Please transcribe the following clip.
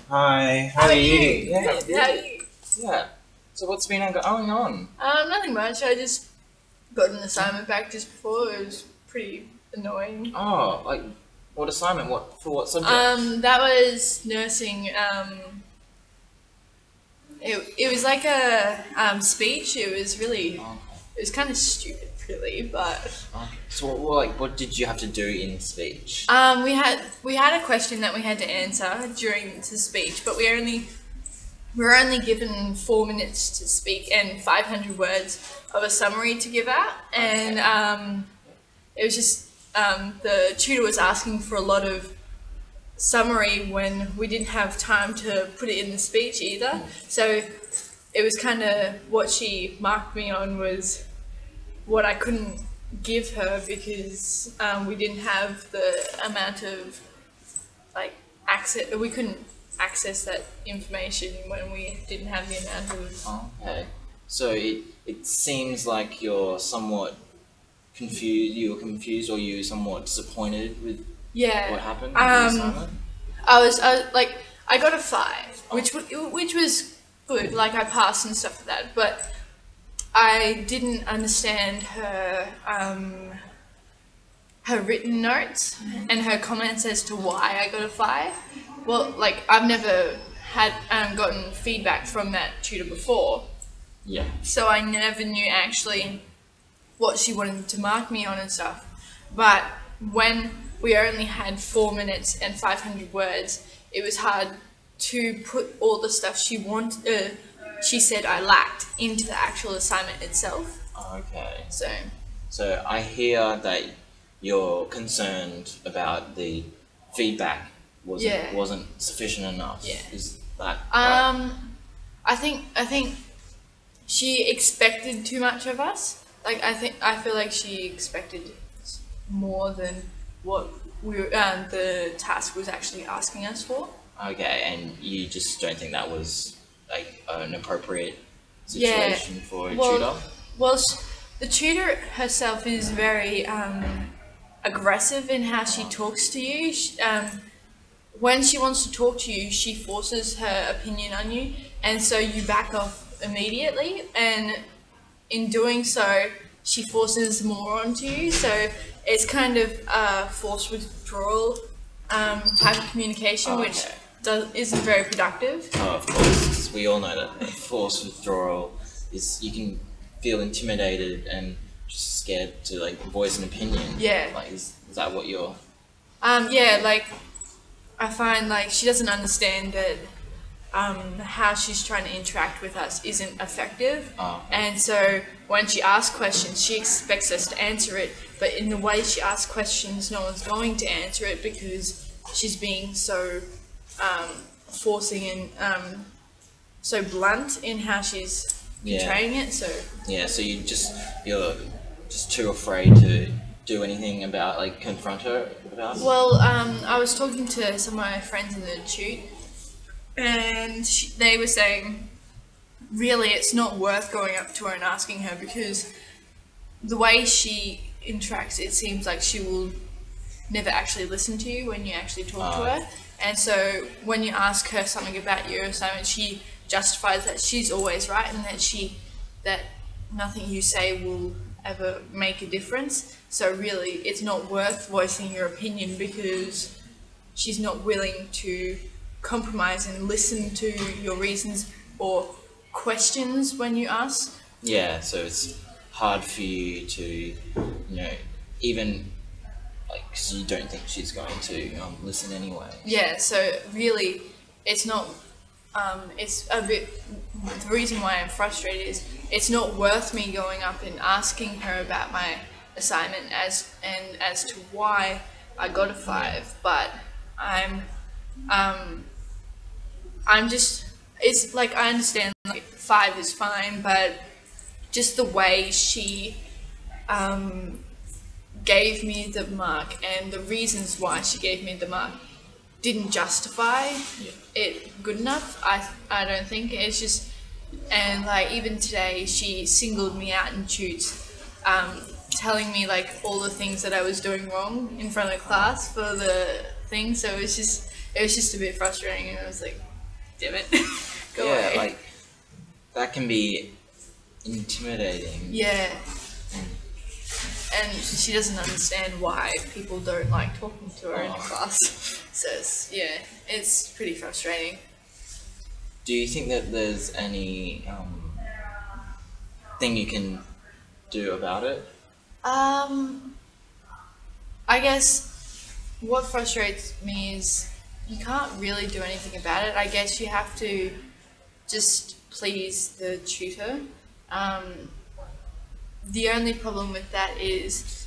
Hi, How are you? Yeah, Good. How are you? yeah. So what's been going on? Nothing much. I just got an assignment back just before. It was pretty annoying. Oh, like what assignment? What subject? That was nursing. It was like a speech. It was kind of stupid, really. But Okay. So what did you have to do in speech? we had a question that we had to answer during the speech, but we were only given 4 minutes to speak and 500 words of a summary to give out, and it was just the tutor was asking for a lot of summary when we didn't have time to put it in the speech either. So it was kind of what she marked me on was what I couldn't give her because we didn't have the amount of like access. We couldn't access that information when we didn't have the amount of. Okay. So it seems like you're somewhat confused. You were confused, or you were somewhat disappointed with Yeah. what happened with the assignment. I got a 5, which was good. Like I passed and stuff like that, but I didn't understand her written notes and her comments as to why I got a 5. Well, like I've never had gotten feedback from that tutor before, Yeah. so I never knew actually what she wanted to mark me on and stuff. But when we only had 4 minutes and 500 words, it was hard to put all the stuff she said I lacked into the actual assignment itself. Okay. So I hear that you're concerned about the feedback wasn't sufficient enough. Yeah. Is that right? I think she expected too much of us. Like I feel like she expected more than what the task was actually asking us for. Okay, and you just don't think that was like an appropriate Yeah. situation for a Well, tutor? well, the tutor herself is very aggressive in how she talks to you. When she wants to talk to you, she forces her opinion on you, and so you back off immediately. And in doing so, she forces more onto you. So it's kind of a forced withdrawal type of communication, which isn't very productive. Oh, of course. We all know that forced withdrawal is you can feel intimidated and just scared to like voice an opinion. Yeah. Like is that what you're? Yeah, like I find like she doesn't understand that how she's trying to interact with us isn't effective. Oh. And so when she asks questions, she expects us to answer it, but in the way she asks questions, no one's going to answer it because she's being so forcing and so blunt in how she's portraying it. So Yeah, so you're just too afraid to do anything about like confront her about it? well, I was talking to some of my friends in the tute, and they were saying, really, it's not worth going up to her and asking her because the way she interacts, it seems like she will never actually listen to you when you actually talk to her. And so when you ask her something about your assignment, she justifies that she's always right and that nothing you say will ever make a difference. So really, it's not worth voicing your opinion because she's not willing to compromise and listen to your reasons or questions when you ask. Yeah, so it's hard for you to, even like, 'cause you don't think she's going to listen anyway. Yeah, so really, it's not. It's a bit. The reason why I'm frustrated is it's not worth me going up and asking her about my assignment as to why I got a 5. But I'm just. It's like I understand like 5 is fine, but just the way she gave me the mark and the reasons why she gave me the mark didn't justify it good enough. I don't think it's just, and like even today she singled me out in tutes, telling me like all the things that I was doing wrong in front of class for the thing. So it was just a bit frustrating, and I was like, damn it, go yeah, away. like that can be intimidating. Yeah. And she doesn't understand why people don't like talking to her in Oh. class. So it's pretty frustrating. Do you think that there's any thing you can do about it? I guess what frustrates me is you can't really do anything about it. I guess you have to just please the tutor. The only problem with that is